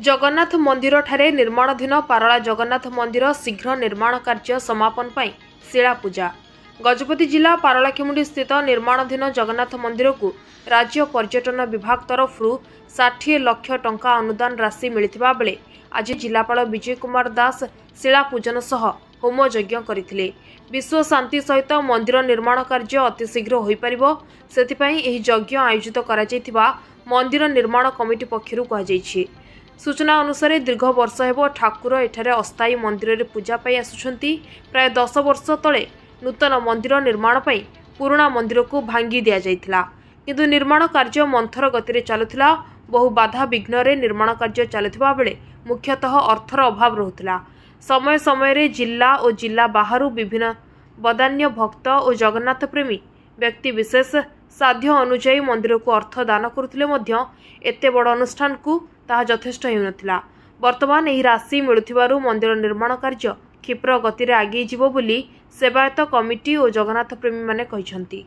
जगन्नाथ मंदिर ठारे निर्माणाधीन पारला जगन्नाथ मंदिर शीघ्र निर्माण कार्य समापन पाई शिला पूजा। गजपति जिला पारलाखेमुंडी स्थित निर्माणाधीन जगन्नाथ मंदिर को राज्य पर्यटन विभाग तरफ 60 लाख टंका अनुदान राशि मिलिथिबा बेले आज जिलापाल विजय कुमार दास शिला पूजन सह होम यज्ञ करथिले। विश्व शांति सहित मंदिर निर्माण कार्य अति शीघ्र होई परिबो सेथिपई एही यज्ञ आयोजित करा जायथिबा मंदिर निर्माण कमिटी पक्षरु कहा जायछि। सूचना अनुसार दीर्घ वर्ष हेबो ठाकुर एठारे अस्थायी मंदिर रे पूजा पाई आसुछंती। प्राय 10 वर्ष तले नूतन मंदिर निर्माण पाई पुराना मंदिर को भांगी दिया जायथिला, किंतु निर्माण कार्य मंथर गति रे चालुथिला। बहु बाधा विघ्न रे निर्माण कार्य चालुथिबा बेले मुख्यतः अर्थर अभाव रहुथिला। समय समय रे जिला और जिला बाहरु विभिन्न बदान्य भक्त और जगन्नाथ प्रेमी व्यक्ति विशेष साध्य अनुଯାयी मंदिर को अर्थ दान करुथिले मध्य एते बड़ अनुष्ठान को ताहा यथेष्ट हेउनथिला। वर्तमान एही राशि मिलुथिबारु मंदिर निर्माण कार्य क्षिप्र गति रे आगे जिवो बोली सेवायत कमिटी और जगन्नाथ प्रेमी माने कहिसंती।